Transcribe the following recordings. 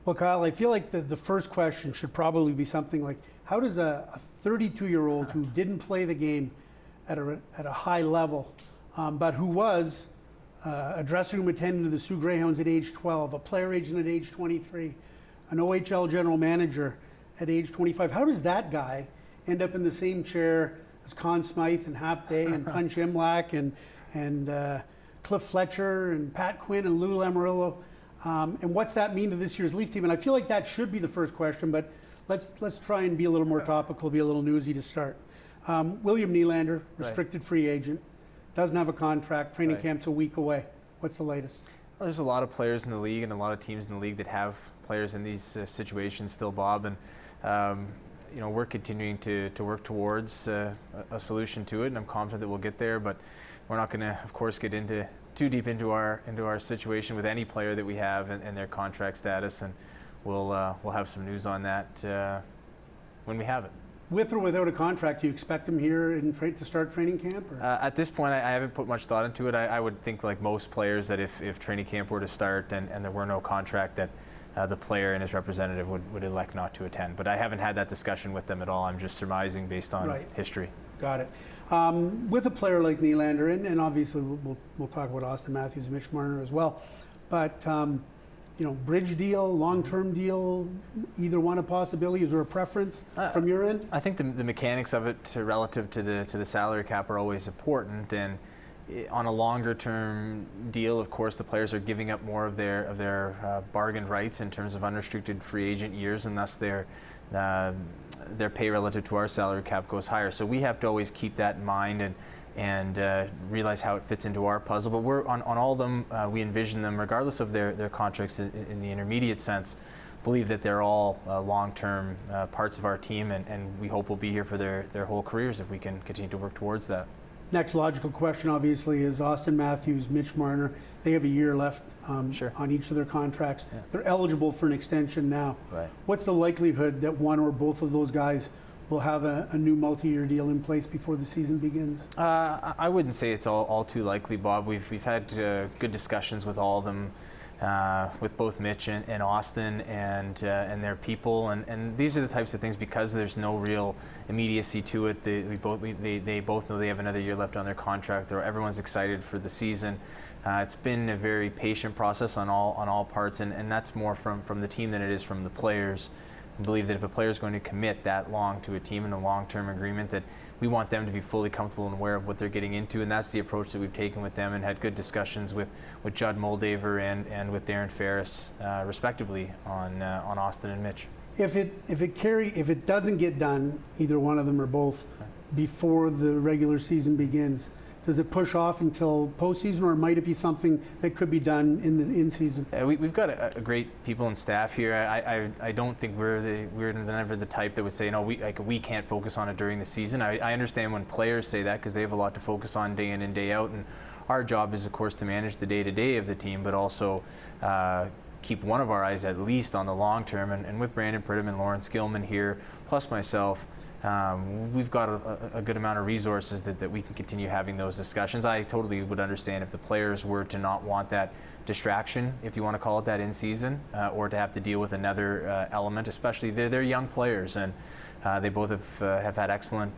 Well, Kyle, I feel like the first question should probably be something like, how does a 32-year-old who didn't play the game at a high level, but who was a dressing room attendant to the Sioux Greyhounds at age 12, a player agent at age 23, an OHL general manager at age 25, how does that guy end up in the same chair as Conn Smythe and Hap Day and Punch Imlach and Cliff Fletcher and Pat Quinn and Lou Lamoriello? And what's that mean to this year's Leaf team? And I feel like that should be the first question, but let's try and be a little more topical, be a little newsy to start. William Nylander, restricted free agent, doesn't have a contract. Training camp's a week away. What's the latest? Well, there's a lot of players in the league and a lot of teams in the league that have players in these situations still, Bob. And we're continuing to work towards a solution to it, and I'm confident that we'll get there. But we're not going to, of course, get too deep into our situation with any player that we have and their contract status, and we'll have some news on that when we have it. With or without a contract, do you expect him here to start training camp? Or? At this point, I haven't put much thought into it. I would think, like most players, that if training camp were to start and there were no contract, that the player and his representative would elect not to attend. But I haven't had that discussion with them at all. I'm just surmising based on history. Got it. With a player like Nylander, and obviously we'll talk about Auston Matthews and Mitch Marner as well, but bridge deal, long-term deal, either one a possibility? Is there a preference from your end? I think the mechanics of it relative to the salary cap are always important, and on a longer-term deal, of course, the players are giving up more of their bargain rights in terms of unrestricted free agent years, and thus their pay relative to our salary cap goes higher. So we have to always keep that in mind and realize how it fits into our puzzle. But we're on all of them, we envision them, regardless of their contracts in the intermediate sense, believe that they're all long-term parts of our team, and we hope will be here for their whole careers if we can continue to work towards that. Next logical question, obviously, is Auston Matthews, Mitch Marner. They have a year left on each of their contracts. Yeah. They're eligible for an extension now. Right. What's the likelihood that one or both of those guys will have a new multi-year deal in place before the season begins? I wouldn't say it's all too likely, Bob. We've had good discussions with all of them, with both Mitch and Auston and their people, and these are the types of things, because there's no real immediacy to it. They both know they have another year left on their contract. Everyone's excited for the season. It's been a very patient process on all parts, and that's more from the team than it is from the players. I believe that if a player is going to commit that long to a team in a long-term agreement, that we want them to be fully comfortable and aware of what they're getting into, and that's the approach that we've taken with them, and had good discussions with Judd Moldaver and with Darren Ferris, respectively, on Auston and Mitch. If it doesn't get done, either one of them or both, before the regular season begins, does it push off until postseason, or might it be something that could be done in season? We've got a great people and staff here. I don't think we're never the type that would say, no, we can't focus on it during the season. I understand when players say that, because they have a lot to focus on day in and day out, and our job is, of course, to manage the day-to-day of the team, but also keep one of our eyes at least on the long term. And with Brandon Pridham and Lawrence Gilman here, plus myself, we've got a good amount of resources that we can continue having those discussions. I totally would understand if the players were to not want that distraction, if you want to call it that, in season, or to have to deal with another element, especially they're young players, and they both have had excellent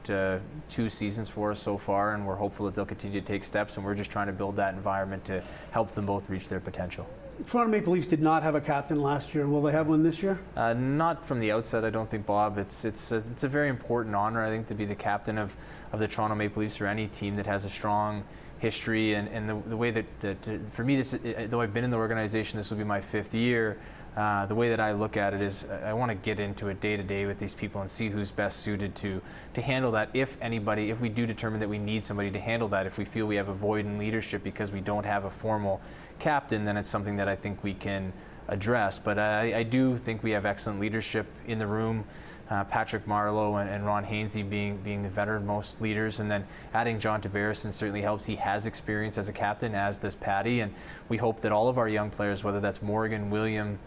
2 seasons for us so far, and we're hopeful that they'll continue to take steps, and we're just trying to build that environment to help them both reach their potential. Toronto Maple Leafs did not have a captain last year. Will they have one this year? Not from the outset, I don't think, Bob. It's a very important honor, I think, to be the captain of the Toronto Maple Leafs, or any team that has a strong history. And the way that for me, though I've been in the organization, this will be my 5th year. The way that I look at it is I want to get into it day to day with these people and see who's best suited to handle that. If we do determine that we need somebody to handle that, if we feel we have a void in leadership because we don't have a formal captain, then it's something that I think we can address. But I do think we have excellent leadership in the room. Patrick Marleau and Ron Hainsey being the veteran-most leaders, and then adding John Tavares certainly helps. He has experience as a captain, as does Patty, and we hope that all of our young players, whether that's Morgan, William,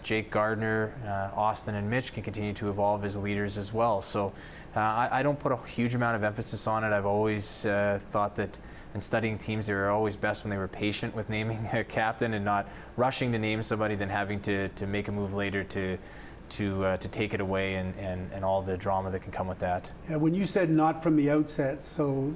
Jake Gardiner, Auston, and Mitch can continue to evolve as leaders as well. So I don't put a huge amount of emphasis on it. I've always thought that in studying teams, they were always best when they were patient with naming a captain and not rushing to name somebody, then having to make a move later to take it away and all the drama that can come with that. Yeah, when you said not from the outset, so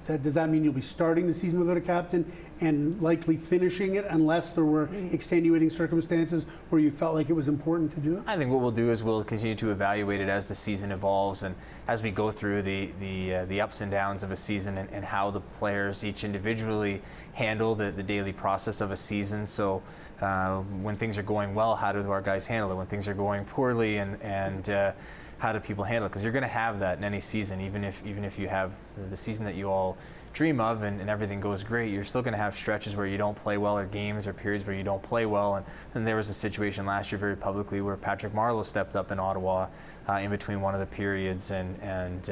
does that mean you'll be starting the season without a captain and likely finishing it unless there were extenuating circumstances where you felt like it was important to do it? I think what we'll do is we'll continue to evaluate it as the season evolves and as we go through the ups and downs of a season and how the players each individually handle the daily process of a season. So when things are going well, how do our guys handle it? When things are going poorly, and how do people handle it? Because you're going to have that in any season, even if you have the season that you all dream of and everything goes great, you're still going to have stretches where you don't play well, or games or periods where you don't play well. And there was a situation last year very publicly where Patrick Marleau stepped up in Ottawa in between one of the periods and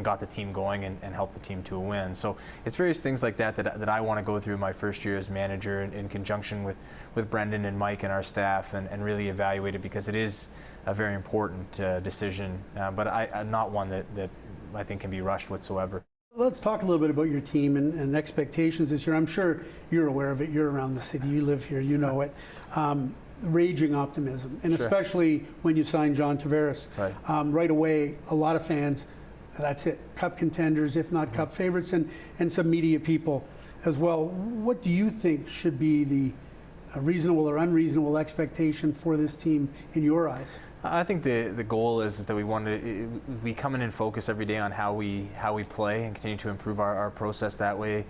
got the team going and helped the team to a win. So it's various things like that I want to go through my first year as manager in conjunction with Brendan and Mike and our staff and really evaluate it, because it is a very important decision, but not one that I think can be rushed whatsoever. Let's talk a little bit about your team and expectations this year. I'm sure you're aware of it. You're around the city. You live here. You know it. Raging optimism, and Sure. especially when you signed John Tavares. Right. Right away, a lot of fans, that's it, Cup contenders, if not Cup favorites, and some media people as well. What do you think should be the reasonable or unreasonable expectation for this team in your eyes? I think the goal is that we come in and focus every day on how we play and continue to improve our process that way.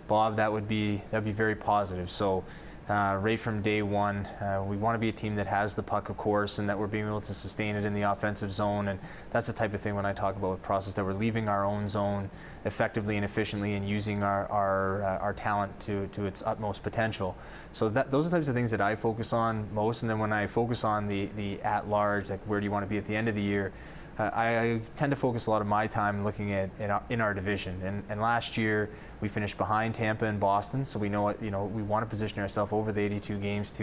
Bob, that'd be very positive. So right from day one, we want to be a team that has the puck, of course, and that we're being able to sustain it in the offensive zone. And that's the type of thing when I talk about with process, that we're leaving our own zone effectively and efficiently and using our talent to its utmost potential. So those are the types of things that I focus on most. And then when I focus on the at large, like where do you want to be at the end of the year, I tend to focus a lot of my time looking at in our division. And last year we finished behind Tampa and Boston, so we know what we want to position ourselves over the 82 games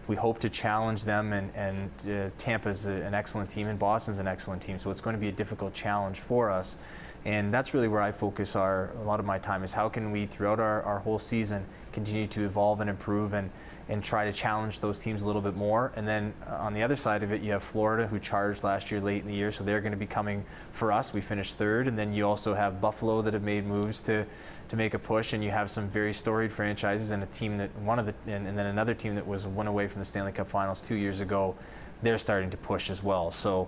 we hope to challenge them. And Tampa's an excellent team and Boston's an excellent team, so it's going to be a difficult challenge for us. And that's really where I focus a lot of my time, is how can we throughout our whole season continue to evolve and improve and try to challenge those teams a little bit more. And then on the other side of it, you have Florida, who charged last year late in the year, so they're going to be coming for us. We finished third. And then you also have Buffalo that have made moves to make a push, and you have some very storied franchises and a team that and then another team that was one away from the Stanley Cup Finals 2 years ago. They're starting to push as well. So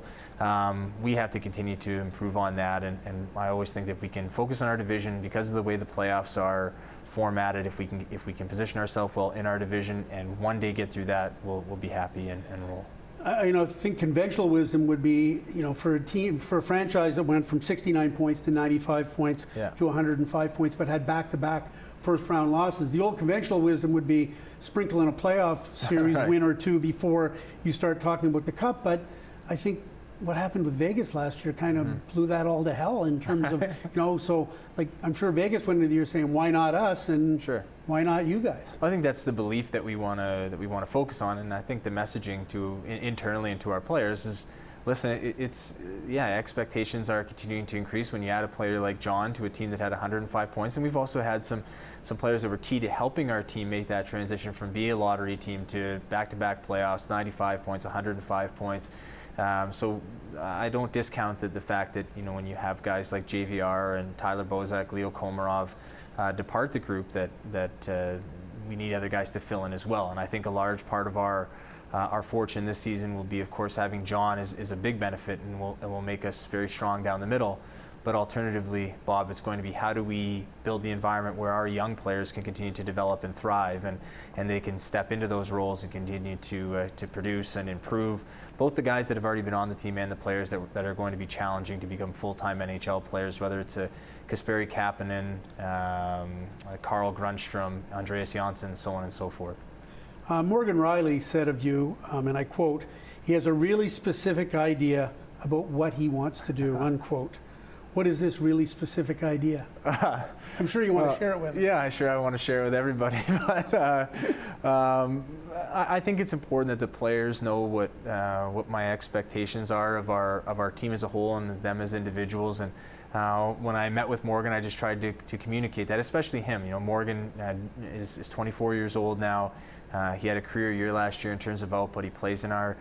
we have to continue to improve on that. And I always think that if we can focus on our division, because of the way the playoffs are formatted, if we can position ourselves well in our division and one day get through that, we'll be happy and roll. I think conventional wisdom would be, for a franchise that went from 69 points to 95 points to 105 points, but had back-to-back first-round losses. The old conventional wisdom would be sprinkle in a playoff series Right. win or two before you start talking about the Cup. But I think what happened with Vegas last year kind of blew that all to hell in terms of, so like I'm sure Vegas went into the year saying, why not us? And Sure. Why not you guys? I think that's the belief that we want to focus on, and I think the messaging internally and to our players is, listen, expectations are continuing to increase when you add a player like John to a team that had 105 points, and we've also had some players that were key to helping our team make that transition from being a lottery team to back-to-back playoffs, 95 points, 105 points. So I don't discount the fact that when you have guys like JVR and Tyler Bozak, Leo Komarov depart the group, that we need other guys to fill in as well. And I think a large part of our fortune this season will be, of course, having John is a big benefit and will make us very strong down the middle. But alternatively, Bob, it's going to be how do we build the environment where our young players can continue to develop and thrive, and they can step into those roles and continue to produce and improve, both the guys that have already been on the team and the players that are going to be challenging to become full-time NHL players, whether it's a Kasperi Kapanen, Carl Grundstrom, Andreas Janssen, so on and so forth. Morgan Riley said of you, and I quote, "He has a really specific idea about what he wants to do," unquote. what is this really specific idea? I'm sure you want to share it with us. Yeah, sure. I want to share it with everybody. But I think it's important that the players know what my expectations are of our team as a whole and them as individuals. And when I met with Morgan, I just tried to communicate that, especially him. Morgan is 24 years old now. He had a career year last year in terms of output. He plays in our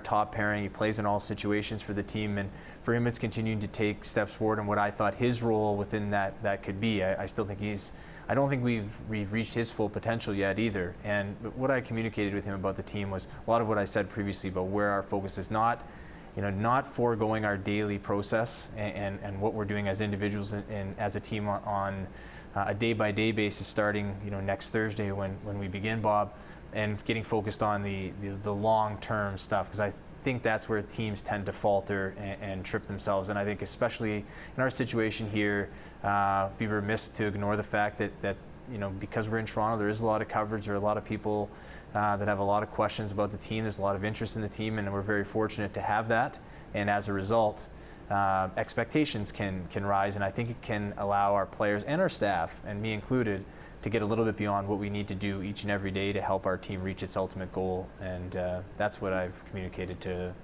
top pairing. He plays in all situations for the team, and for him, it's continuing to take steps forward. And what I thought his role within that could be, I still think I don't think we've reached his full potential yet either. And what I communicated with him about the team was a lot of what I said previously about where our focus is not foregoing our daily process and what we're doing as individuals and as a team on a day-by-day basis starting next Thursday when we begin, Bob, and getting focused on the long-term stuff, because I think that's where teams tend to falter and trip themselves. And I think especially in our situation here, be remiss to ignore the fact that because we're in Toronto, there is a lot of coverage. There are a lot of people that have a lot of questions about the team. There's a lot of interest in the team, and we're very fortunate to have that. And as a result, expectations can rise, and I think it can allow our players and our staff, and me included, to get a little bit beyond what we need to do each and every day to help our team reach its ultimate goal. And that's what I've communicated to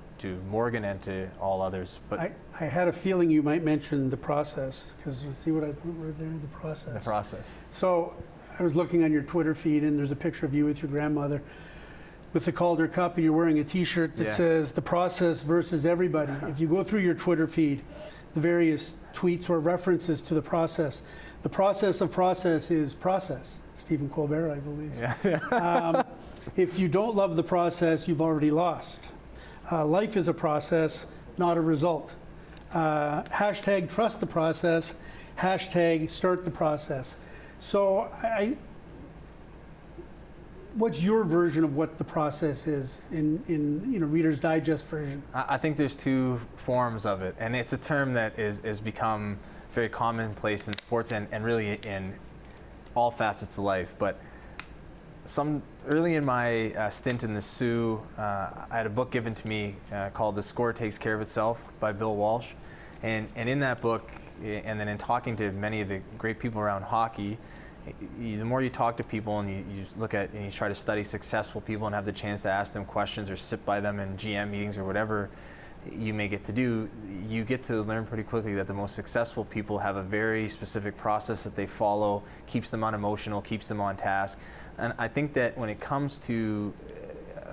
Morgan and to all others. But I had a feeling you might mention the process, because you see what I put right there, the process. The process. So I was looking on your Twitter feed, and there's a picture of you with your grandmother with the Calder Cup, and you're wearing a T-shirt that says "The Process versus Everybody." If you go through your Twitter feed, the various tweets or references to the process of process is process. Stephen Colbert, I believe. Yeah. If you don't love the process, you've already lost. Life is a process, not a result. Hashtag trust the process. Hashtag start the process. So what's your version of what the process is in Reader's Digest version? I think there's two forms of it, and it's a term that is become very commonplace in sports and really in all facets of life. But early in my stint in the Sioux, I had a book given to me called "The Score Takes Care of Itself" by Bill Walsh, and in that book, and then in talking to many of the great people around hockey, the more you talk to people and you look at and you try to study successful people and have the chance to ask them questions or sit by them in GM meetings or whatever you may get to do, you get to learn pretty quickly that the most successful people have a very specific process that they follow, keeps them unemotional, keeps them on task. And I think that when it comes to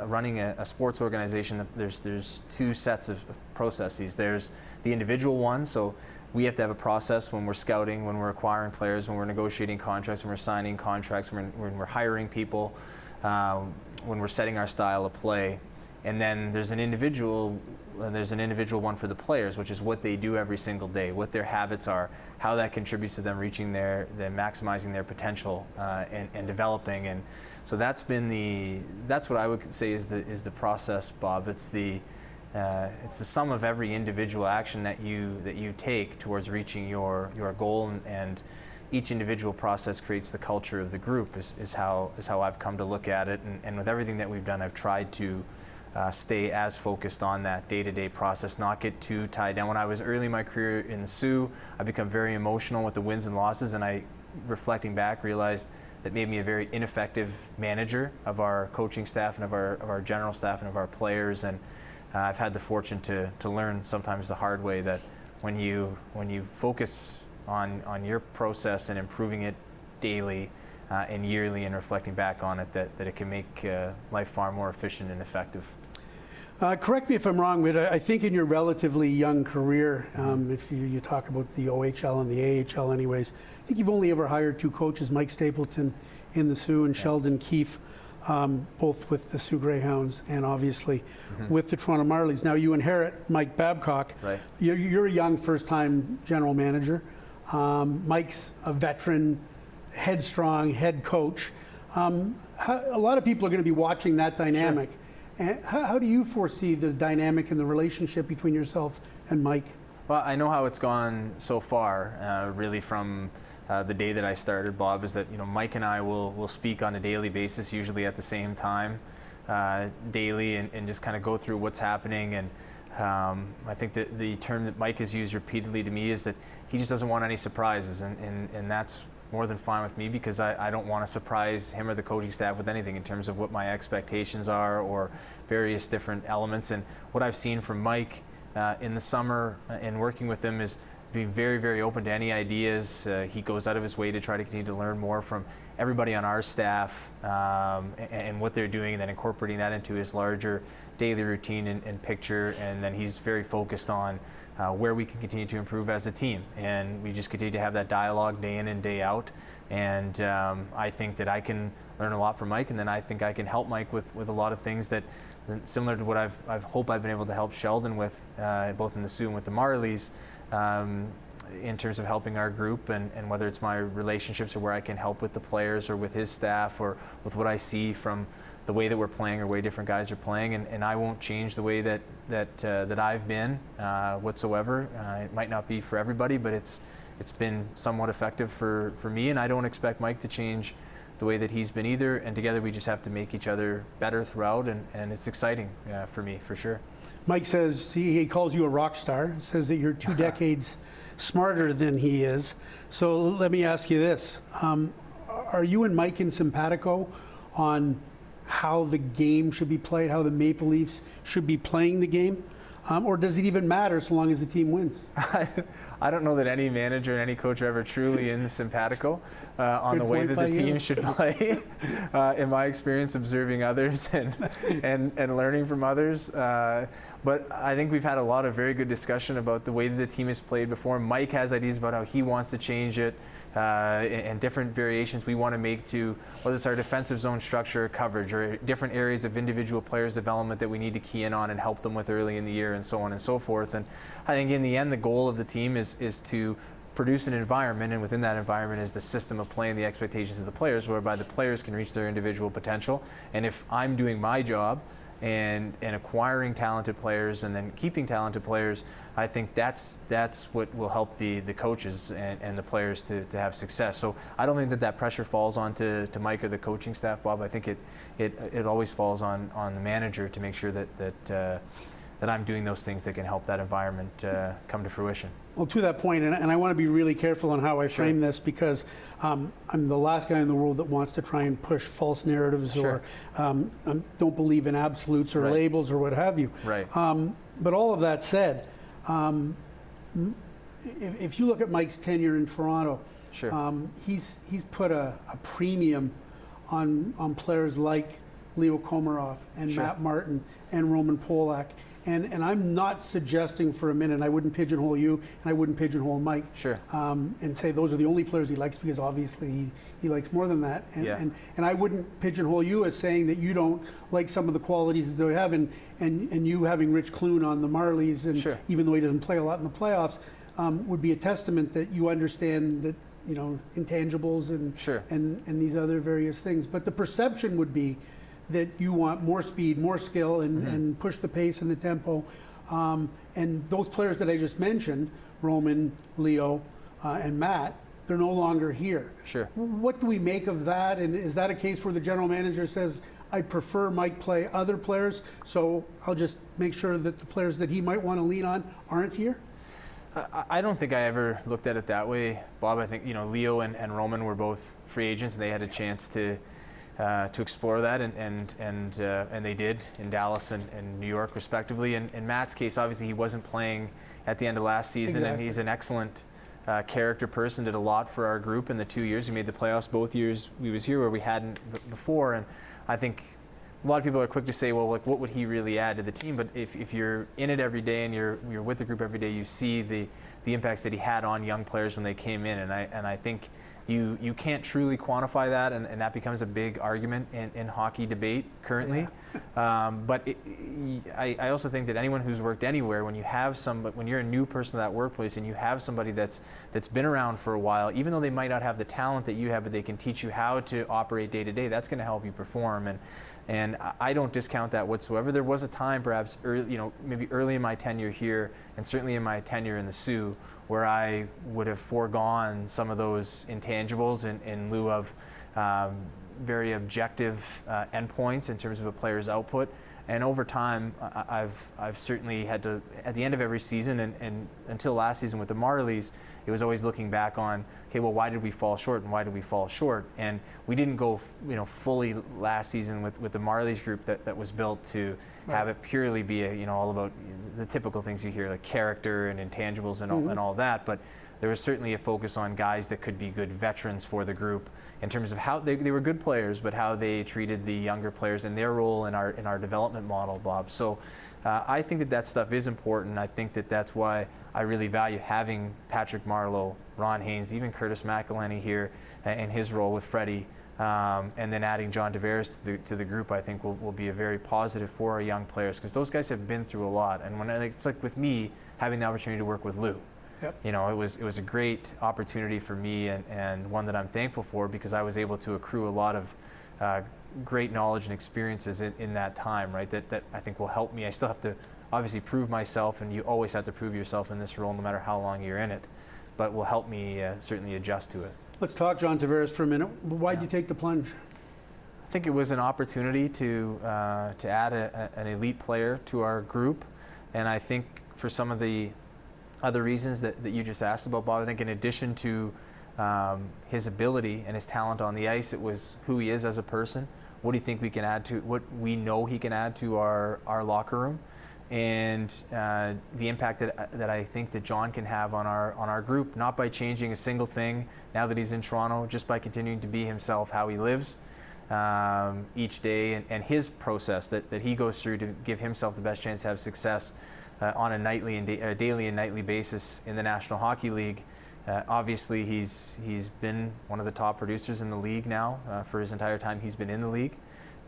running a sports organization, there's two sets of processes. There's the individual one, so we have to have a process when we're scouting, when we're acquiring players, when we're negotiating contracts, when we're signing contracts, when we're hiring people, when we're setting our style of play. And then there's an individual one for the players, which is what they do every single day, what their habits are, how that contributes to them reaching maximizing their potential and developing. And so that's what I would say is the process, Bob. It's the sum of every individual action that you take towards reaching your goal, and each individual process creates the culture of the group is how I've come to look at it. And with everything that we've done, I've tried to stay as focused on that day-to-day process, not get too tied down. When I was early in my career in the Sioux, I become very emotional with the wins and losses, and I, reflecting back, realized that made me a very ineffective manager of our coaching staff and of our general staff and of our players. And I've had the fortune to learn sometimes the hard way that when you focus on your process and improving it daily and yearly and reflecting back on it, that it can make life far more efficient and effective. Correct me if I'm wrong, but I think in your relatively young career, if you talk about the OHL and the AHL anyways, I think you've only ever hired two coaches, Mike Stapleton in the Sioux and Sheldon Keefe, both with the Sioux Greyhounds and obviously with the Toronto Marlies. Now you inherit Mike Babcock. Right. You're a young first-time general manager. Mike's a veteran, headstrong head coach. A lot of people are going to be watching that dynamic. Sure. And how do you foresee the dynamic and the relationship between yourself and Mike? Well, I know how it's gone so far, really from the day that I started, Bob, is that Mike and I will speak on a daily basis, usually at the same time, daily, and just kind of go through what's happening. And I think that the term that Mike has used repeatedly to me is that he just doesn't want any surprises, and that's more than fine with me, because I don't want to surprise him or the coaching staff with anything in terms of what my expectations are or various different elements. And what I've seen from Mike in the summer and working with him is being very, very open to any ideas. He goes out of his way to try to continue to learn more from everybody on our staff and what they're doing, and then incorporating that into his larger daily routine and picture. And then he's very focused on where we can continue to improve as a team. And we just continue to have that dialogue day in and day out. And I think that I can learn a lot from Mike, and then I think I can help Mike with a lot of things that, similar to what I've hoped I've been able to help Sheldon with, both in the Sioux and with the Marlies, in terms of helping our group, and whether it's my relationships or where I can help with the players or with his staff or with what I see from the way that we're playing or way different guys are playing. And I won't change the way that I've been whatsoever. It might not be for everybody, but it's been somewhat effective for me, and I don't expect Mike to change the way that he's been either. And together we just have to make each other better throughout, and it's exciting for me, for sure. Mike says he calls you a rock star, says that you're 2 decades smarter than he is. So let me ask you this. Are you and Mike in simpatico on how the game should be played, how the Maple Leafs should be playing the game? Or does it even matter so long as the team wins? I don't know that any manager and any coach are ever truly in simpatico on the way that the team should play. In my experience, observing others and learning from others. But I think we've had a lot of very good discussion about the way that the team has played before. Mike has ideas about how he wants to change it, and different variations we want to make to whether it's our defensive zone structure or coverage, or different areas of individual players' development that we need to key in on and help them with early in the year, and so on and so forth. And I think in the end, the goal of the team is to produce an environment, and within that environment is the system of play and the expectations of the players, whereby the players can reach their individual potential. And if I'm doing my job and acquiring talented players and then keeping talented players, I think that's what will help the coaches and the players to have success. So I don't think that pressure falls onto Mike or the coaching staff, Bob. I think it always falls on the manager to make sure that I'm doing those things that can help that environment come to fruition. Well, to that point, and I want to be really careful on how I frame this, because I'm the last guy in the world that wants to try and push false narratives or don't believe in absolutes or labels or what have you. Right. But all of that said, if you look at Mike's tenure in Toronto, he's put a premium on players like Leo Komarov and Matt Martin and Roman Polak. And I'm not suggesting for a minute, I wouldn't pigeonhole you and I wouldn't pigeonhole Mike and say those are the only players he likes, because obviously he likes more than that. And I wouldn't pigeonhole you as saying that you don't like some of the qualities that they have, and you having Rich Clune on the Marlies, and even though he doesn't play a lot in the playoffs, would be a testament that you understand that, you know, intangibles and these other various things. But the perception would be that you want more speed, more skill, and push the pace and the tempo. And those players that I just mentioned, Roman, Leo, and Matt, they're no longer here. What do we make of that? And is that a case where the general manager says, I'd prefer Mike play other players, so I'll just make sure that the players that he might want to lean on aren't here? I don't think I ever looked at it that way, Bob. I think, you know, Leo and Roman were both free agents, and they had a chance to explore that, and they did in Dallas and New York, respectively. And in Matt's case, obviously he wasn't playing at the end of last season, and he's an excellent character person, did a lot for our group in the 2 years. We made the playoffs both years we was here, where we hadn't before. And I think a lot of people are quick to say, well, like, what would he really add to the team? But if you're in it every day and you're with the group every day, you see the impacts that he had on young players when they came in. And I think you can't truly quantify that, and that becomes a big argument in hockey debate currently. But I also think that anyone who's worked anywhere, when you're a new person to that workplace and you have somebody that's been around for a while, even though they might not have the talent that you have, but they can teach you how to operate day to day, that's going to help you perform. And I don't discount that whatsoever. There was a time, perhaps maybe early in my tenure here, and certainly in my tenure in the Sioux, where I would have foregone some of those intangibles in lieu of very objective endpoints in terms of a player's output. And over time, I've certainly had to, at the end of every season and until last season with the Marlies, it was always looking back on, okay, well, why did we fall short and why did we fall short? And we didn't go, fully last season with the Marlies group that was built to have it purely be all about the typical things you hear, like character and intangibles and all that. But there was certainly a focus on guys that could be good veterans for the group in terms of how they were good players, but how they treated the younger players and their role in our development model, Bob. So I think that stuff is important. I think that that's why I really value having Patrick Marleau, Ron Haynes, even Curtis McElhenney here in his role with Freddie, and then adding John Tavares to the group, I think will be a very positive for our young players, because those guys have been through a lot. And it's like with me having the opportunity to work with Lou. Yep. It was a great opportunity for me and one that I'm thankful for, because I was able to accrue a lot of great knowledge and experiences in that time, right? That I think will help me. I still have to obviously prove myself, and you always have to prove yourself in this role no matter how long you're in it, but will help me certainly adjust to it. Let's talk John Tavares for a minute. Why'd you take the plunge? I think it was an opportunity to add an elite player to our group, and I think for some of the other reasons that you just asked about, Bob, I think in addition to his ability and his talent on the ice, it was who he is as a person. What do you think we can add to, what we know he can add to our locker room, and the impact that I think that John can have on our group, not by changing a single thing now that he's in Toronto, just by continuing to be himself, how he lives each day, and his process that he goes through to give himself the best chance to have success on a daily and nightly basis in the National Hockey League. Obviously, he's been one of the top producers in the league now for his entire time he's been in the league,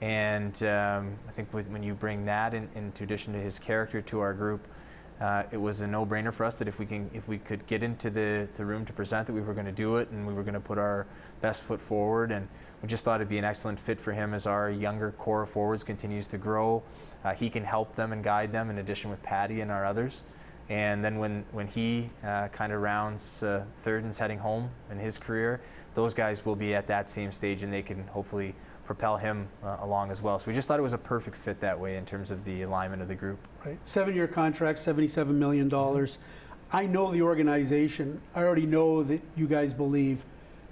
and I think when you bring that in addition to his character to our group, it was a no-brainer for us that if we could get into the room to present, that we were going to do it, and we were going to put our best foot forward. And we just thought it'd be an excellent fit for him as our younger core of forwards continues to grow. He can help them and guide them in addition with Patty and our others. And then when he kind of rounds third and's heading home in his career, those guys will be at that same stage, and they can hopefully propel him along as well. So we just thought it was a perfect fit that way in terms of the alignment of the group. Right. 7-year contract, $77 million. I know the organization. I already know that you guys believe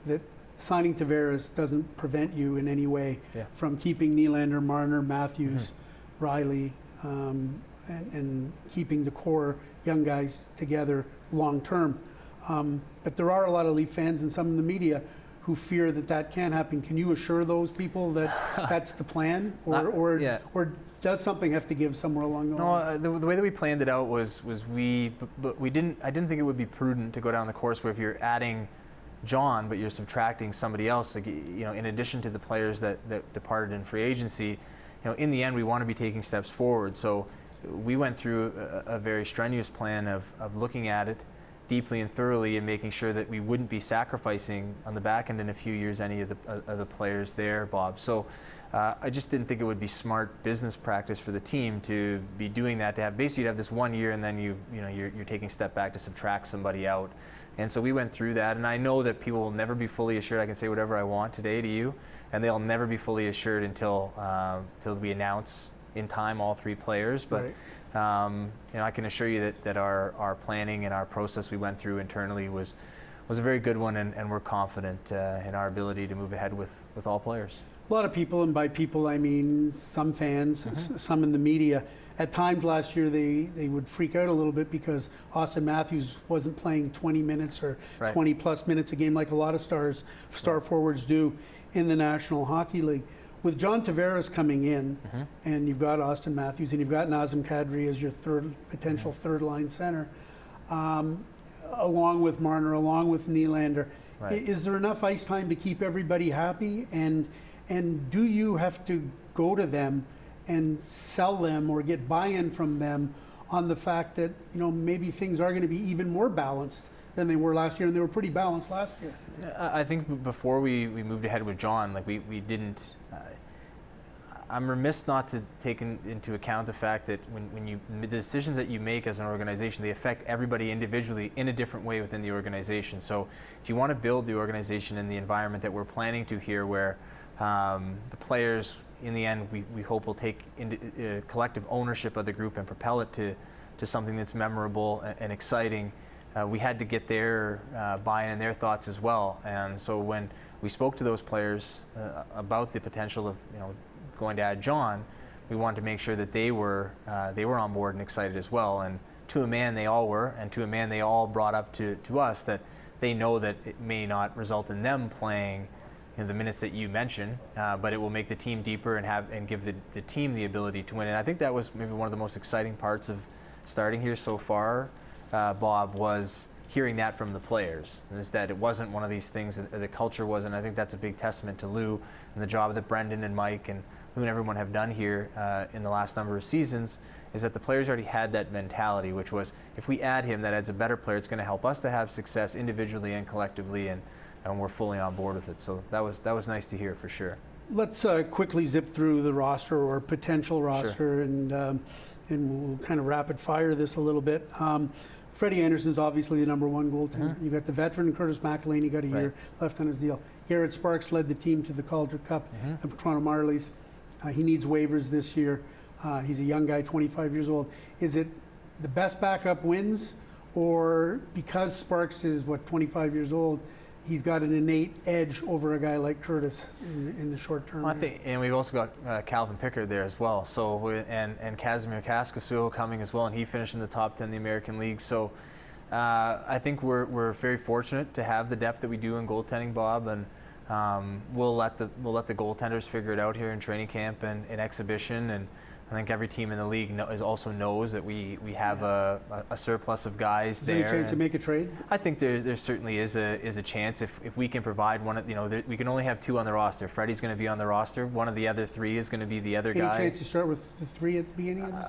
that signing Tavares doesn't prevent you in any way from keeping Nylander, Marner, Matthews, Riley, and keeping the core young guys together long term. But there are a lot of Leaf fans and some in the media who fear that can't happen. Can you assure those people that that's the plan, or does something have to give somewhere along the line? No, the way that we planned it out was I didn't think it would be prudent to go down the course where if you're adding John, but you're subtracting somebody else, like, in addition to the players that departed in free agency, in the end we want to be taking steps forward. So we went through a very strenuous plan of looking at it deeply and thoroughly, and making sure that we wouldn't be sacrificing on the back end in a few years any of the players there, Bob. So I just didn't think it would be smart business practice for the team to be doing that, to have basically have this 1 year and then you're taking a step back to subtract somebody out. And so we went through that, and I know that people will never be fully assured. I can say whatever I want today to you, and they'll never be fully assured until we announce in time all three players. But I can assure you that our planning and our process we went through internally was a very good one, and we're confident in our ability to move ahead with all players. A lot of people, and by people I mean some fans, some in the media, at times last year they would freak out a little bit because Auston Matthews wasn't playing 20 minutes or 20 plus minutes a game like a lot of star forwards do in the National Hockey League. With John Tavares coming in, and you've got Auston Matthews and you've got Nazem Kadri as your potential third line center, along with Marner, along with Nylander, is there enough ice time to keep everybody happy? And do you have to go to them and sell them or get buy-in from them on the fact that maybe things are going to be even more balanced than they were last year, and they were pretty balanced last year? I think before we moved ahead with John, like we didn't. I'm remiss not to take into account the fact that when the decisions that you make as an organization, they affect everybody individually in a different way within the organization. So if you want to build the organization in the environment that we're planning to here, where the players in the end, we hope will take collective ownership of the group and propel it to something that's memorable and exciting. We had to get their buy-in and their thoughts as well. And so when we spoke to those players about the potential of going to add John, we wanted to make sure that they were on board and excited as well. And to a man, they all were, and to a man, they all brought up to us that they know that it may not result in them playing the minutes that you mentioned, but it will make the team deeper and give the team the ability to win. And I think that was maybe one of the most exciting parts of starting here so far, Bob, was hearing that from the players, is that it wasn't one of these things, the culture wasn't. I think that's a big testament to Lou and the job that Brendan and Mike and Lou and everyone have done here in the last number of seasons, is that the players already had that mentality, which was, if we add him, that adds a better player. It's going to help us to have success individually and collectively, and we're fully on board with it. So that was nice to hear for sure. Let's quickly zip through the roster or potential roster, sure. and we'll kind of rapid fire this a little bit. Freddie Anderson's obviously the number one goaltender. Mm-hmm. You got the veteran Curtis McElhinney, got a year Right. left on his deal. Garrett Sparks led the team to the Calder Cup, Mm-hmm. the Toronto Marlies. He needs waivers this year. He's a young guy, 25 years old. Is it the best backup wins, or because Sparks is, 25 years old, he's got an innate edge over a guy like Curtis in the short term? Well, I think, and we've also got Calvin Pickard there as well. So and Kazimir Kaskisuo coming as well, and he finished in the top 10 in the American League. So I think we're very fortunate to have the depth that we do in goaltending, Bob, and we'll let the goaltenders figure it out here in training camp and in exhibition. And I think every team in the league also knows that we have a surplus of guys there. Is there any chance to make a trade? I think there certainly is a chance if we can provide one. We can only have two on the roster. Freddie's going to be on the roster. One of the other three is going to be the other guy. Any chance to start with the three at the beginning of this?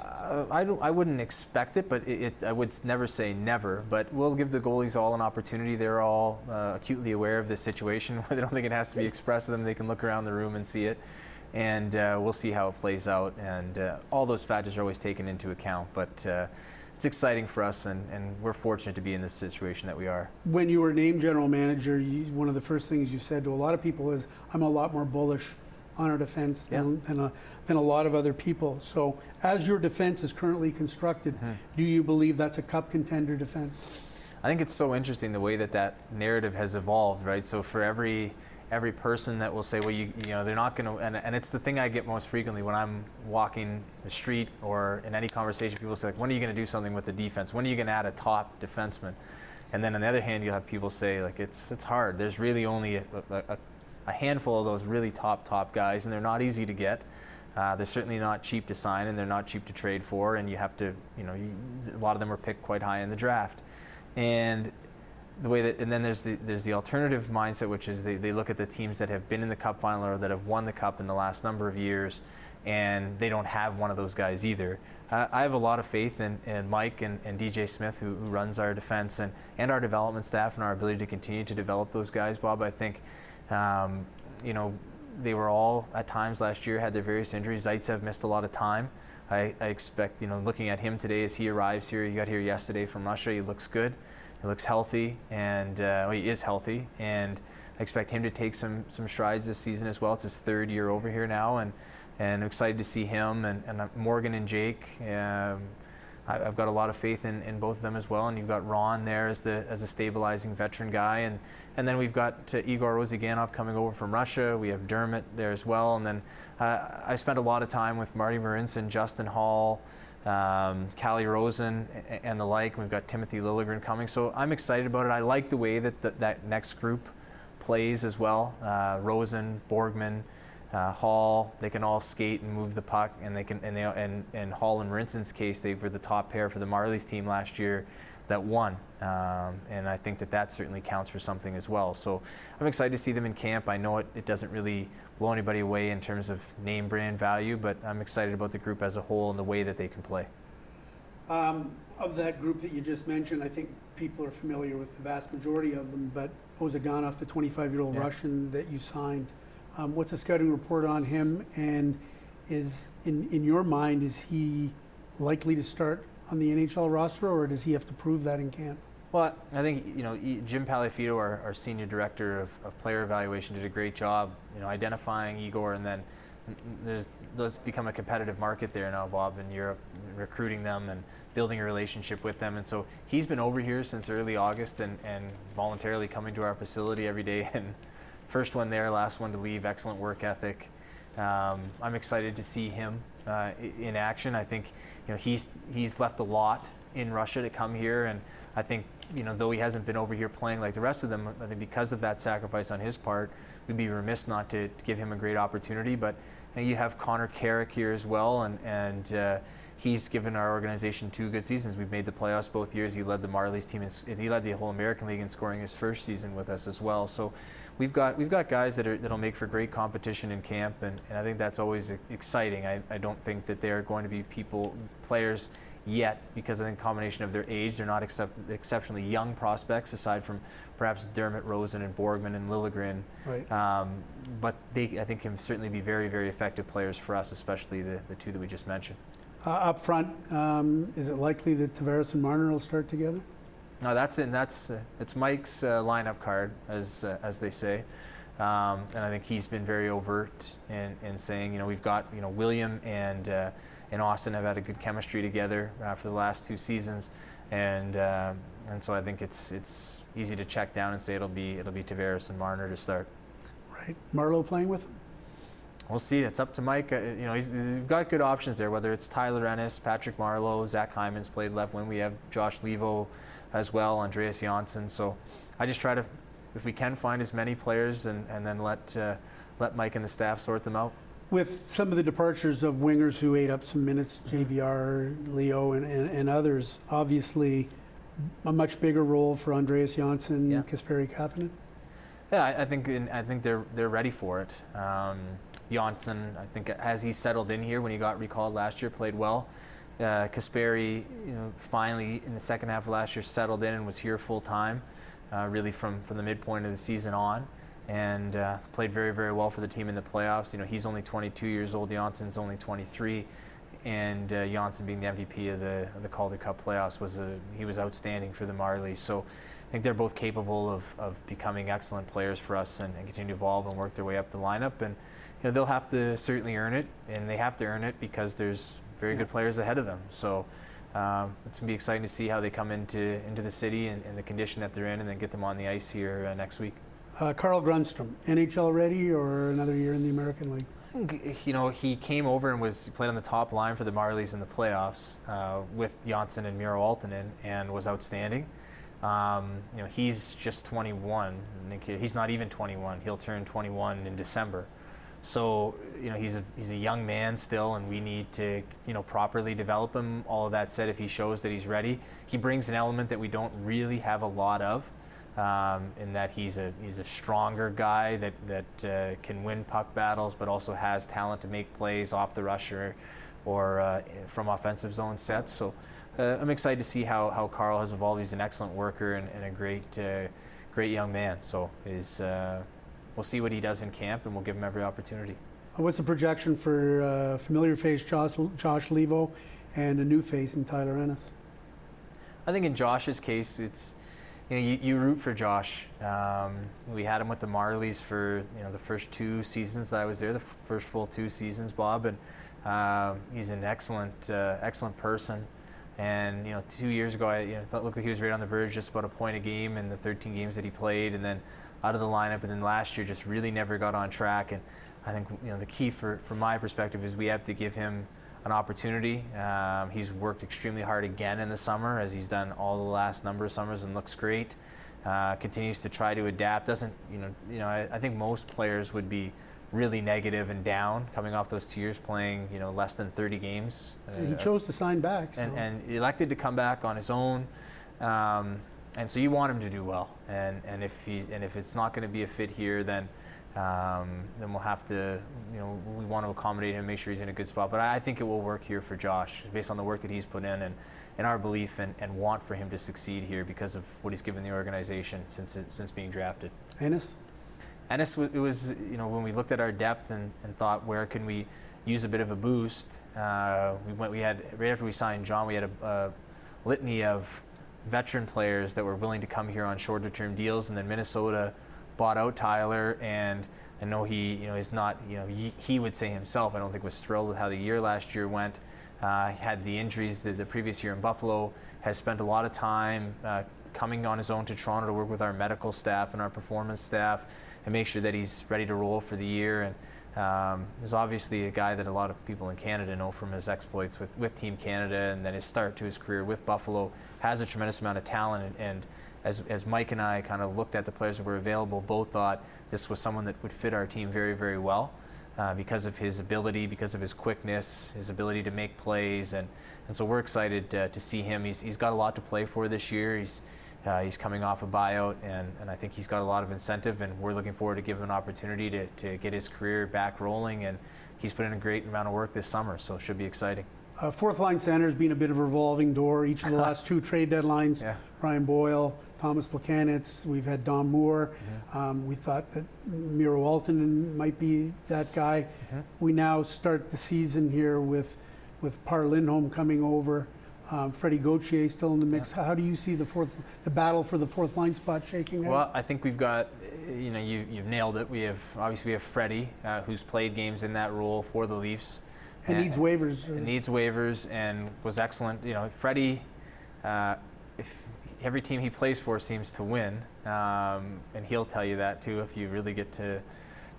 I wouldn't expect it, but I would never say never. But we'll give the goalies all an opportunity. They're all acutely aware of this situation. I don't think it has to be expressed to them. They can look around the room and see it. And we'll see how it plays out. And all those factors are always taken into account. But it's exciting for us, and we're fortunate to be in this situation that we are. When you were named general manager, one of the first things you said to a lot of people is, I'm a lot more bullish on our defense than a lot of other people. So as your defense is currently constructed, do you believe that's a cup contender defense? I think it's so interesting the way that narrative has evolved, right? So for every person that will say, well, they're not going to, and it's the thing I get most frequently when I'm walking the street or in any conversation, people say, when are you going to do something with the defense? When are you going to add a top defenseman? And then on the other hand, you'll have people say, like, it's hard. There's really only a handful of those really top guys, and they're not easy to get. They're certainly not cheap to sign, and they're not cheap to trade for, and you have to, a lot of them were picked quite high in the draft. And the way that, and then there's the alternative mindset, which is they look at the teams that have been in the Cup final or that have won the Cup in the last number of years, and they don't have one of those guys either. I have a lot of faith in Mike and DJ Smith, who runs our defense and our development staff, and our ability to continue to develop those guys, Bob. I think, they were all at times last year, had their various injuries. Zaitsev missed a lot of time. I expect, looking at him today as he arrives here, he got here yesterday from Russia, he looks good. He looks healthy, and he is healthy, and I expect him to take some strides this season as well. It's his third year over here now, and I'm excited to see him and Morgan and Jake. I've got a lot of faith in both of them as well, and you've got Ron there as a stabilizing veteran guy, and then we've got Igor Rozhganov coming over from Russia. We have Dermott there as well, and then I spent a lot of time with Marty Marinson, Justin Hall, Callie Rosen and the like. We've got Timothy Liljegren coming, so I'm excited about it. I like the way that next group plays as well. Rosen, Borgman, Hall, they can all skate and move the puck, and Hall and Marinson's case, they were the top pair for the Marlies team last year that won, and I think that certainly counts for something as well. So I'm excited to see them in camp. I know it doesn't really blow anybody away in terms of name brand value, but I'm excited about the group as a whole and the way that they can play. Of that group that you just mentioned, I think people are familiar with the vast majority of them, but Ozhiganov, the 25-year-old Russian that you signed, what's the scouting report on him, and is in your mind, is he likely to start on the NHL roster, or does he have to prove that in camp? Well, I think Jim Palafido, our senior director of player evaluation, did a great job, identifying Igor and then those become a competitive market there now, Bob, in Europe, recruiting them and building a relationship with them. And so he's been over here since early August and voluntarily coming to our facility every day. And first one there, last one to leave, excellent work ethic. I'm excited to see him in action. I think he's left a lot in Russia to come here, and I think though he hasn't been over here playing like the rest of them, I think because of that sacrifice on his part, we'd be remiss not to give him a great opportunity. But you have Connor Carrick here as well, and he's given our organization 2 good seasons. We've made the playoffs both years. He led the Marlies team, and he led the whole American League in scoring his first season with us as well. So we've got guys that'll make for great competition in camp, and I think that's always exciting. I don't think that they're going to be players yet, because I think combination of their age, they're not exceptionally young prospects aside from perhaps Dermott, Rosen, and Borgman and Liljegren. Right. But I think can certainly be very, very effective players for us, especially the 2 that we just mentioned. Up front, is it likely that Tavares and Marner will start together? No, it's Mike's lineup card, as they say, and I think he's been very overt in saying, we've got William and Auston have had a good chemistry together for the last 2 seasons, and so I think it's easy to check down and say it'll be Tavares and Marner to start. Right. Marleau playing with him? We'll see. It's up to Mike. He's got good options there, whether it's Tyler Ennis, Patrick Marleau, Zach Hyman's played left wing. We have Josh Levo as well, Andreas Janssen. So I just try to, if we can, find as many players and then let Mike and the staff sort them out. With some of the departures of wingers who ate up some minutes, JVR, Leo, and others, obviously a much bigger role for Andreas Janssen, Kasperi Kapanen. Yeah, I think they're ready for it. Janssen, I think, as he settled in here when he got recalled last year, played well. Kasperi, finally in the second half of last year settled in and was here full time, really from the midpoint of the season on, and played very, very well for the team in the playoffs. He's only 22 years old. Janssen's only 23, and Janssen being the MVP of the Calder Cup playoffs he was outstanding for the Marlies. So I think they're both capable of becoming excellent players for us and continue to evolve and work their way up the lineup. And they'll have to certainly earn it, and they have to earn it because there's very good players ahead of them. So it's going to be exciting to see how they come into the city and the condition that they're in, and then get them on the ice here next week. Carl Grundstrom, NHL ready or another year in the American League? He came over and played on the top line for the Marlies in the playoffs with Janssen and Miro Aaltonen, and was outstanding. He's just 21. He's not even 21. He'll turn 21 in December. So he's a young man still, and we need to properly develop him. All of that said, if he shows that he's ready, he brings an element that we don't really have a lot of, in that he's a stronger guy that can win puck battles, but also has talent to make plays off the rush or from offensive zone sets. So I'm excited to see how Carl has evolved. He's an excellent worker and a great young man. So we'll see what he does in camp, and we'll give him every opportunity. What's the projection for familiar face Josh Levo and a new face in Tyler Ennis? I think in Josh's case, it's you root for Josh. We had him with the Marlies for the first 2 seasons that I was there, the first full 2 seasons, Bob, and he's an excellent person. And 2 years ago, I thought it looked like he was right on the verge, just about a point a game in the 13 games that he played, and then out of the lineup, and then last year just really never got on track. And I think the key from my perspective is we have to give him an opportunity. He's worked extremely hard again in the summer, as he's done all the last number of summers, and looks great. Continues to try to adapt. Doesn't I think most players would be really negative and down coming off those 2 years playing less than 30 games. He chose to sign back, so. and elected to come back on his own. And so you want him to do well, and if it's not going to be a fit here, then we'll have to, we want to accommodate him, make sure he's in a good spot. But I think it will work here for Josh, based on the work that he's put in, and our belief and want for him to succeed here because of what he's given the organization since being drafted. Ennis, it was when we looked at our depth and thought, where can we use a bit of a boost? We had right after we signed John, we had a litany of veteran players that were willing to come here on shorter term deals, and then Minnesota bought out Tyler, and I know he, is not, he would say himself, I don't think was thrilled with how the year last year went. He had the injuries the previous year in Buffalo, has spent a lot of time coming on his own to Toronto to work with our medical staff and our performance staff and make sure that he's ready to roll for the year. And is obviously a guy that a lot of people in Canada know from his exploits with Team Canada, and then his start to his career with Buffalo. Has a tremendous amount of talent, and as Mike and I kind of looked at the players that were available, both thought this was someone that would fit our team very, very well because of his ability, because of his quickness, his ability to make plays, and so we're excited to see him. He's got a lot to play for this year. He's coming off a buyout, and I think he's got a lot of incentive, and we're looking forward to give him an opportunity to get his career back rolling, and he's put in a great amount of work this summer, so it should be exciting. Fourth line center has been a bit of a revolving door each of the last two trade deadlines. Yeah. Ryan Boyle, Thomas Plekanec, we've had Don Moore. Mm-hmm. We thought that Miro Aaltonen might be that guy. Mm-hmm. We now start the season here with Par Lindholm coming over. Freddie Gauthier still in the mix. Yeah. How do you see the battle for the fourth line spot shaking out? Well, I think we've got, you've nailed it. We have Freddie, who's played games in that role for the Leafs. And needs waivers. Needs waivers and was excellent. Freddie, if every team he plays for seems to win, and he'll tell you that too if you really get to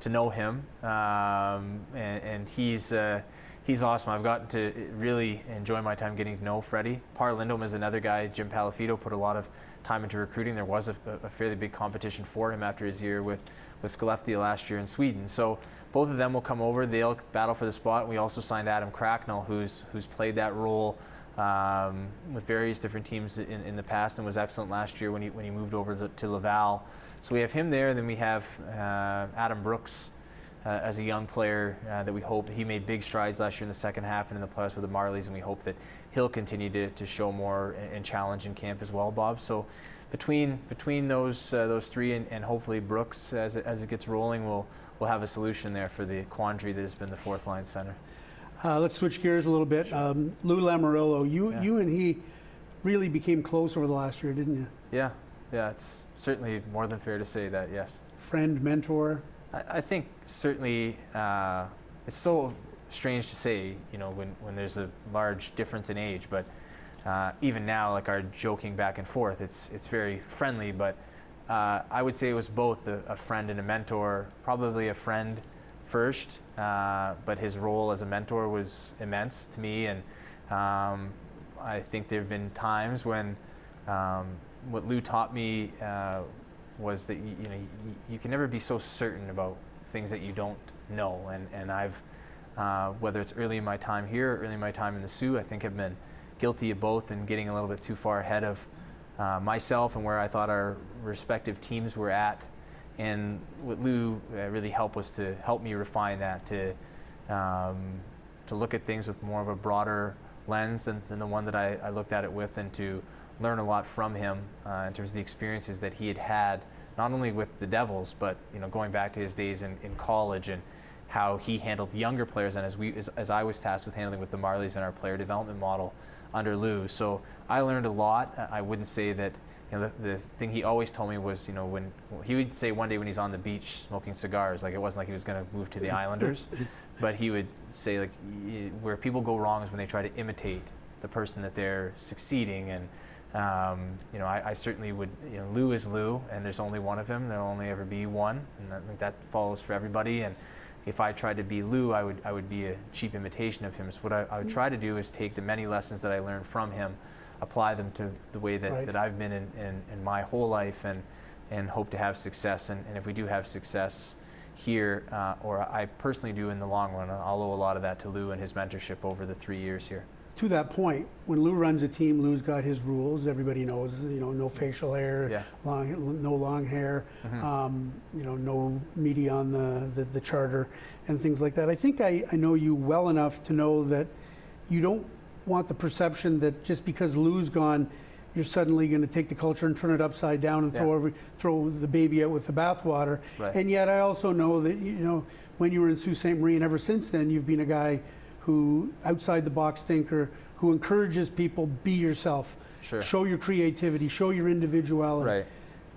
know him. And he's awesome. I've gotten to really enjoy my time getting to know Freddie. Par Lindholm is another guy. Jim Palafito put a lot of time into recruiting. There was a fairly big competition for him after his year with Skellefteå last year in Sweden. So both of them will come over. They'll battle for the spot. We also signed Adam Cracknell, who's played that role with various different teams in the past and was excellent last year when he moved over to Laval. So we have him there. Then we have Adam Brooks as a young player that we hope he made big strides last year in the second half and in the playoffs with the Marlies, and we hope that he'll continue to show more and challenge in camp as well, Bob. So between those three and hopefully Brooks as it gets rolling, we'll have a solution there for the quandary that has been the fourth line center. Let's switch gears a little bit. Sure. Lou Lamoriello, you and he really became close over the last year, didn't you? Yeah, it's certainly more than fair to say that, yes. Friend, mentor? I think certainly it's so strange to say, when there's a large difference in age, but even now, like our joking back and forth, it's very friendly, but I would say it was both a friend and a mentor, probably a friend first, but his role as a mentor was immense to me, and I think there have been times when what Lou taught me was that you can never be so certain about things that you don't know, and I've whether it's early in my time here or early in my time in the Sioux, I think I've been guilty of both and getting a little bit too far ahead of myself and where I thought our respective teams were at. And what Lou really helped was to help me refine that, to look at things with more of a broader lens than the one that I looked at it with, and to learn a lot from him in terms of the experiences that he had, not only with the Devils, but going back to his days in college and how he handled younger players, and as I was tasked with handling with the Marlies and our player development model under Lou. So I learned a lot. I wouldn't say that the thing he always told me was, when he would say one day when he's on the beach smoking cigars, like it wasn't like he was going to move to the Islanders, but he would say, like, where people go wrong is when they try to imitate the person that they're succeeding. And I certainly would. Lou is Lou, and there's only one of him. There'll only ever be one, and I think that follows for everybody. And if I tried to be Lou, I would be a cheap imitation of him. So what I would try to do is take the many lessons that I learned from him, apply them to the way that I've been in my whole life, and hope to have success. And if we do have success here, or I personally do in the long run, I'll owe a lot of that to Lou and his mentorship over the 3 years here. To that point, when Lou runs a team, Lou's got his rules. Everybody knows, no facial hair, no long hair, no media on the charter and things like that. I think I know you well enough to know that you don't want the perception that just because Lou's gone, you're suddenly going to take the culture and turn it upside down and throw the baby out with the bathwater. Right. And yet I also know that, when you were in Sault Ste. Marie and ever since then, you've been a guy who, outside the box thinker, who encourages people, be yourself, show your creativity, show your individuality. Right.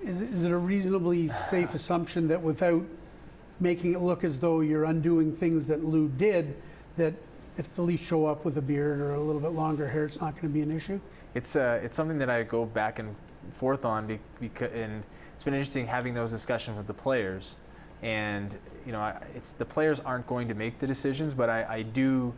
Is it a reasonably safe assumption that without making it look as though you're undoing things that Lou did, that if the Leafs show up with a beard or a little bit longer hair, it's not going to be an issue? It's something that I go back and forth on, because and it's been interesting having those discussions with the players. And it's the players aren't going to make the decisions, but I do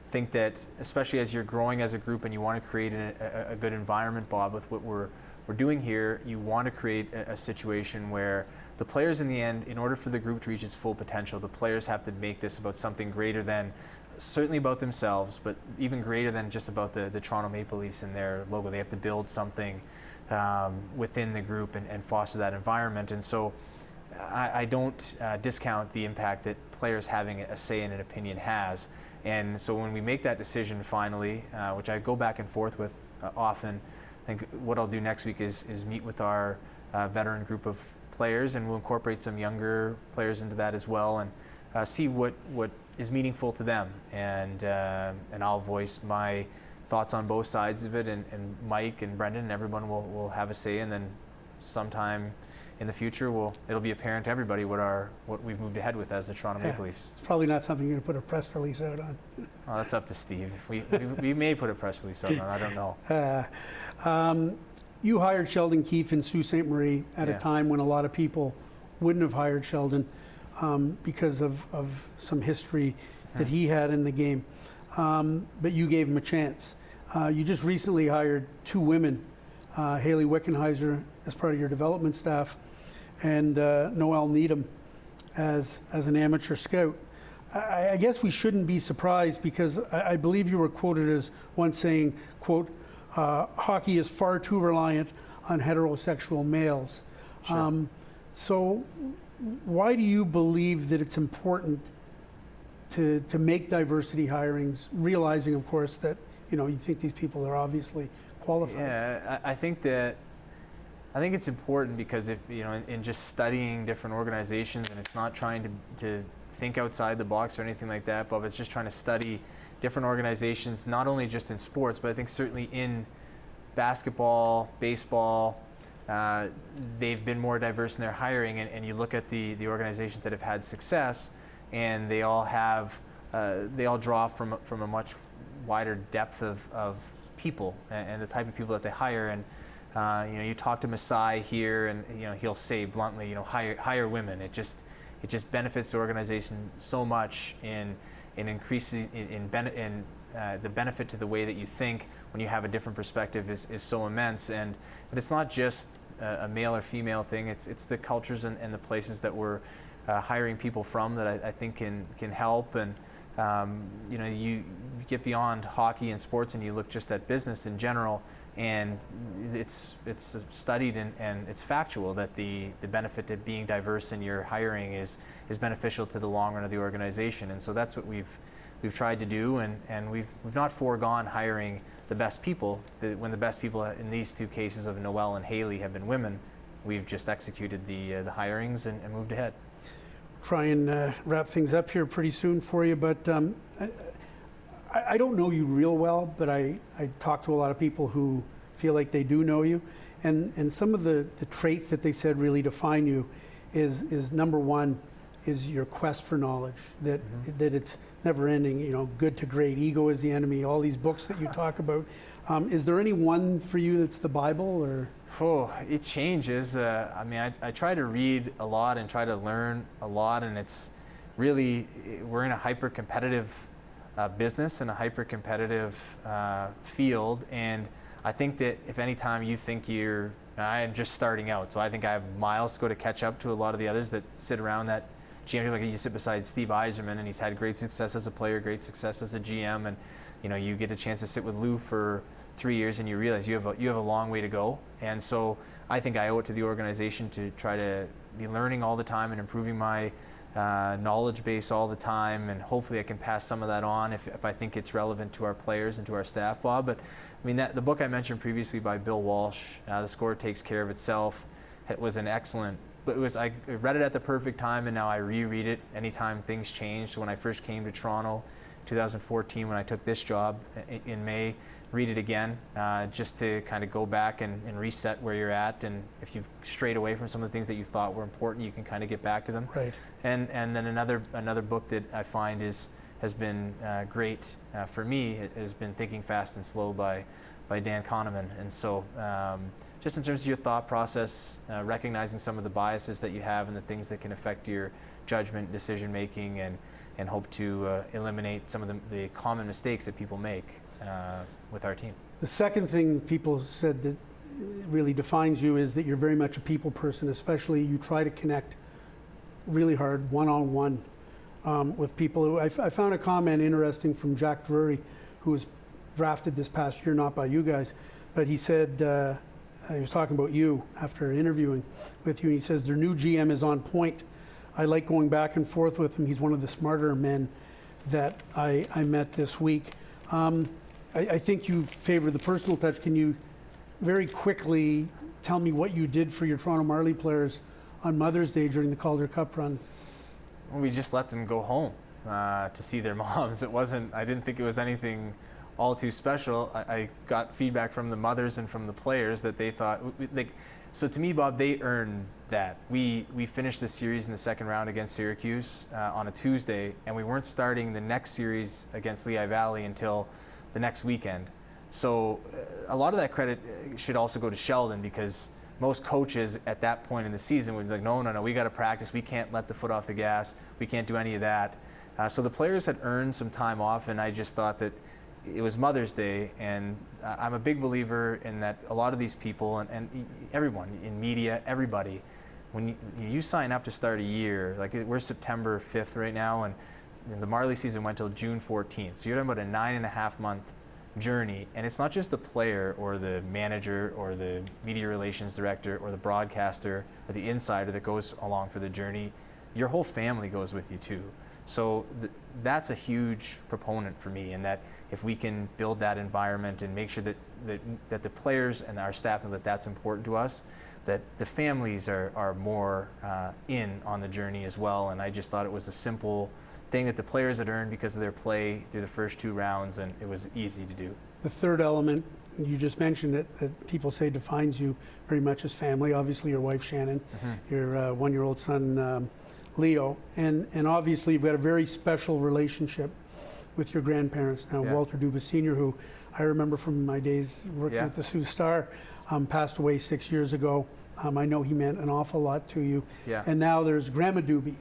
think that, especially as you're growing as a group and you want to create a good environment, Bob, with what we're doing here, you want to create a situation where the players, in the end, in order for the group to reach its full potential, the players have to make this about something greater than, certainly about themselves, but even greater than just about the Toronto Maple Leafs and their logo. They have to build something within the group and foster that environment. And so I don't discount the impact that players having a say and an opinion has. And so when we make that decision finally, which I go back and forth with often, I think what I'll do next week is meet with our veteran group of players, and we'll incorporate some younger players into that as well, and see what is meaningful to them. And I'll voice my thoughts on both sides of it, and Mike and Brendan and everyone will have a say, and then sometime in the future it'll be apparent to everybody what we've moved ahead with as the Toronto Maple Leafs. It's probably not something you're going to put a press release out on. Well, that's up to Steve. We may put a press release out on, I don't know. You hired Sheldon Keefe and Sault Ste. Marie at a time when a lot of people wouldn't have hired Sheldon because of some history that he had in the game. But you gave him a chance. You just recently hired 2 women, Haley Wickenheiser as part of your development staff, and Noelle Needham as an amateur scout. I guess we shouldn't be surprised, because I believe you were quoted as once saying, quote, hockey is far too reliant on heterosexual males. Sure. So why do you believe that it's important to make diversity hirings, realizing, of course, that you think these people are obviously qualified? Yeah, I think it's important because if in just studying different organizations, and it's not trying to think outside the box or anything like that, but it's just trying to study different organizations, not only just in sports, but I think certainly in basketball, baseball, they've been more diverse in their hiring, and you look at the organizations that have had success, and they all draw from a much wider depth of people and the type of people that they hire. And you talk to Masai here, and he'll say bluntly, hire women. It just benefits the organization so much in increasing the benefit to the way that you think when you have a different perspective is so immense. But it's not just a male or female thing. It's the cultures and the places that we're hiring people from that I think can help. And you get beyond hockey and sports, and you look just at business in general, and it's studied and it's factual that the benefit of being diverse in your hiring is beneficial to the long run of the organization. And so that's what we've tried to do, and we've not foregone hiring the best people. When the best people in these 2 cases of Noelle and Haley have been women, we've just executed the hirings and moved ahead. Try and wrap things up here pretty soon for you, but I don't know you real well, but I talk to a lot of people who feel like they do know you, and some of the traits that they said really define you is number one is your quest for knowledge, that it's never ending, good to great, ego is the enemy, all these books that you talk about. Is there any one for you that's the Bible, or? Oh, it changes. I try to read a lot and try to learn a lot, and it's really, we're in a hyper-competitive business and a hyper-competitive field, and I think that if any time you think I'm just starting out, so I think I have miles to go to catch up to a lot of the others that sit around that GM. Like you sit beside Steve Yzerman, and he's had great success as a player, great success as a GM, and you get a chance to sit with Lou for 3 years, and you realize you have a long way to go. And so I think I owe it to the organization to try to be learning all the time and improving my knowledge base all the time, and hopefully I can pass some of that on if I think it's relevant to our players and to our staff, Bob. But the book I mentioned previously by Bill Walsh, The Score Takes Care of Itself, it was an excellent. But I read it at the perfect time, and now I reread it anytime things change. So when I first came to Toronto, 2014, when I took this job in May, read it again, just to kind of go back and reset where you're at. And if you've strayed away from some of the things that you thought were important, you can kind of get back to them. Right. And then another book that I find has been great for me has been Thinking Fast and Slow by Dan Kahneman. And so just in terms of your thought process, recognizing some of the biases that you have and the things that can affect your judgment, decision making, and hope to eliminate some of the common mistakes that people make with our team. The second thing people said that really defines you is that you're very much a people person, especially you try to connect really hard one-on-one with people. I found a comment interesting from Jack Drury, who was drafted this past year, not by you guys, but he said, he was talking about you after interviewing with you, and he says, their new GM is on point. I like going back and forth with him. He's one of the smarter men that I met this week. I think you favor the personal touch. Can you very quickly tell me what you did for your Toronto Marley players on Mother's Day during the Calder Cup run? Well, we just let them go home to see their moms. I didn't think it was anything all too special. I got feedback from the mothers and from the players that they thought, so to me, Bob, they earned that. We finished the series in the second round against Syracuse on a Tuesday, and we weren't starting the next series against Lehigh Valley until the next weekend. So a lot of that credit should also go to Sheldon, because most coaches at that point in the season would be like, no, we got to practice. We can't let the foot off the gas. We can't do any of that. So the players had earned some time off, and I just thought that it was Mother's Day, and I'm a big believer in that a lot of these people and everyone in media, everybody, when you sign up to start a year, like we're September 5th right now, and the Marley season went till June 14th. So you're talking about a 9.5 month journey, and it's not just the player or the manager or the media relations director or the broadcaster or the insider that goes along for the journey. Your whole family goes with you too. So that's a huge proponent for me, in that if we can build that environment and make sure that the players and our staff know that that's important to us, that the families are more in on the journey as well. And I just thought it was a simple thing that the players had earned because of their play through the first 2 rounds, and it was easy to do. The third element, you just mentioned it, that people say defines you very much as family. Obviously your wife Shannon, your 1-year-old son Leo, and obviously you've got a very special relationship with your grandparents now. Walter Dubas Sr., who I remember from my days working at the Sioux Star, passed away 6 years ago. I know he meant an awful lot to you. And now there's Grandma Doobie,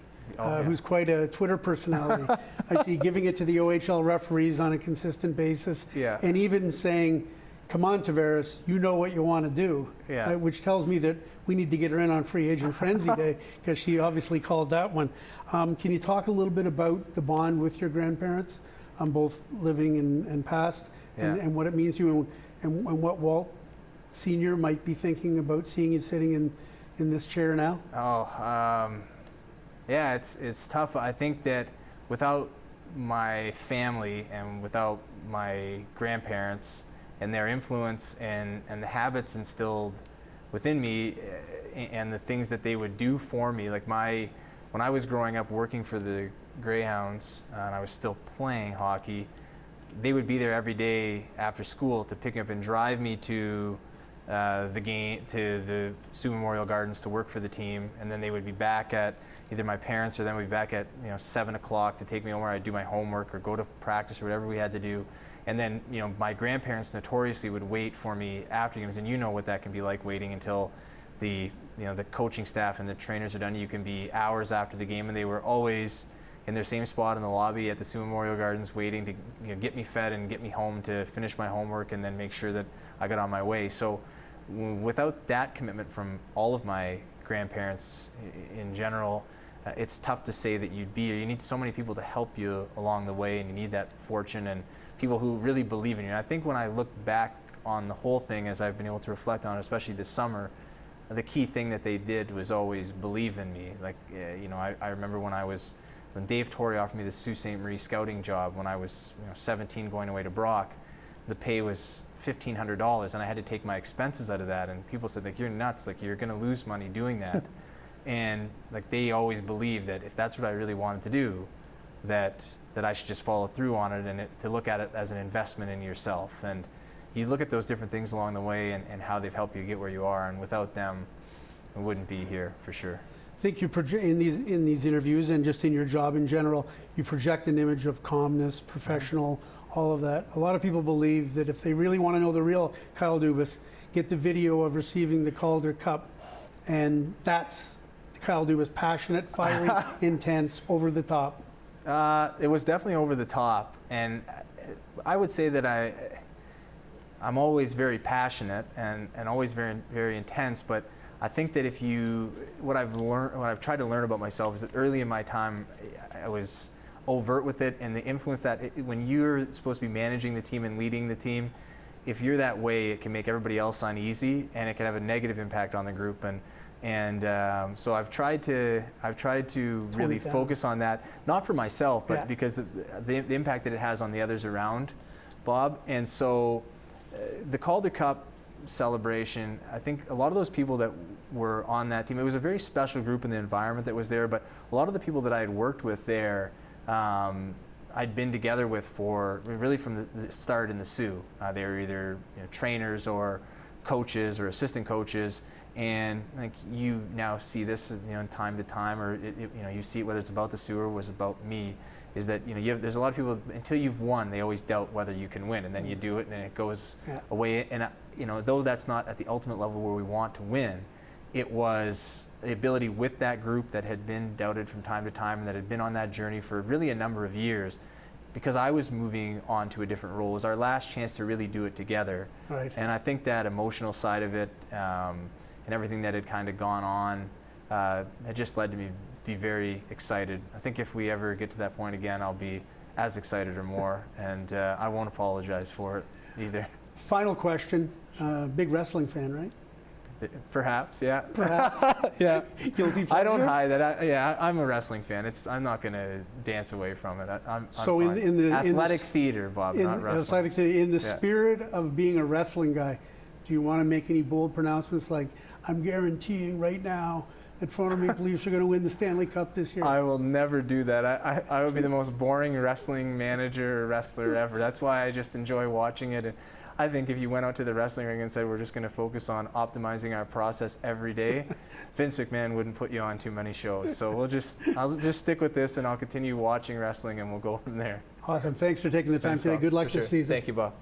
who's quite a Twitter personality. I see giving it to the OHL referees on a consistent basis, and even saying, come on, Tavares, you know what you want to do, which tells me that we need to get her in on Free Agent Frenzy Day, because she obviously called that one. Can you talk a little bit about the bond with your grandparents, both living and past, and what it means to you, and what Walt Sr. might be thinking about seeing you sitting in this chair now? It's tough. I think that without my family and without my grandparents and their influence and the habits instilled within me and the things that they would do for me, like when I was growing up working for the Greyhounds and I was still playing hockey, they would be there every day after school to pick me up and drive me to the game, to the Sioux Memorial Gardens to work for the team, and then they would be back at either my parents or them would be back at 7 o'clock to take me home, where I'd do my homework or go to practice or whatever we had to do. And then my grandparents notoriously would wait for me after games, and you know what that can be like, waiting until the coaching staff and the trainers are done. You can be hours after the game, and they were always in their same spot in the lobby at the Sioux Memorial Gardens waiting to get me fed and get me home to finish my homework and then make sure that I got on my way. So without that commitment from all of my grandparents in general, it's tough to say that you need so many people to help you along the way, and you need that fortune and people who really believe in you. And I think when I look back on the whole thing, as I've been able to reflect on it, especially this summer, the key thing that they did was always believe in me. Like, I remember when Dave Torrey offered me the Sault Ste. Marie scouting job when I was 17 going away to Brock, the pay was $1,500, and I had to take my expenses out of that. And people said, like, you're nuts, like you're gonna lose money doing that. And like they always believed that if that's what I really wanted to do, that I should just follow through on it, and to look at it as an investment in yourself. And you look at those different things along the way and how they've helped you get where you are, and without them, I wouldn't be here for sure. I think you in these interviews and just in your job in general, you project an image of calmness, professional, all of that. A lot of people believe that if they really want to know the real Kyle Dubas, get the video of receiving the Calder Cup, and that's Kyle Dubas, passionate, fiery, intense, over the top. It was definitely over the top, and I would say that I'm always very passionate and always very, very intense, but I think that what I've tried to learn about myself is that early in my time, I was overt with it, and the influence that when you're supposed to be managing the team and leading the team, if you're that way, it can make everybody else uneasy, and it can have a negative impact on the group. And so I've tried to really focus on that, not for myself, but because of the impact that it has on the others around, Bob. And so the Calder Cup celebration, I think a lot of those people that were on that team, it was a very special group in the environment that was there, but a lot of the people that I had worked with there, I'd been together with for really from the start in the Sioux. They were either trainers or coaches or assistant coaches, and like you now see this in time to time, or you see it whether it's about the Sioux or was about me, is that there's a lot of people, until you've won, they always doubt whether you can win, and then you do it and it goes away. And though that's not at the ultimate level where we want to win, it was the ability with that group that had been doubted from time to time and that had been on that journey for really a number of years, because I was moving on to a different role. It was our last chance to really do it together. Right. And I think that emotional side of it and everything that had kind of gone on had just led to me be very excited. I think if we ever get to that point again, I'll be as excited or more, and I won't apologize for it either. Final question. Big wrestling fan, right? Perhaps, yeah. Perhaps. Yeah. Guilty pleasure? I don't hide that. I'm a wrestling fan. I'm not going to dance away from it. I'm so fine. in the athletic theater, Bob, not wrestling. Athletic theater. In the spirit of being a wrestling guy, do you want to make any bold pronouncements like, I'm guaranteeing right now that Toronto Maple Leafs are going to win the Stanley Cup this year? I will never do that. I would be the most boring wrestling manager or wrestler ever. That's why I just enjoy watching it. And I think if you went out to the wrestling ring and said, we're just going to focus on optimizing our process every day, Vince McMahon wouldn't put you on too many shows. So I'll just stick with this, and I'll continue watching wrestling, and we'll go from there. Awesome. Thanks for taking the time today. Bob. Good luck For this sure. season. Thank you, Bob.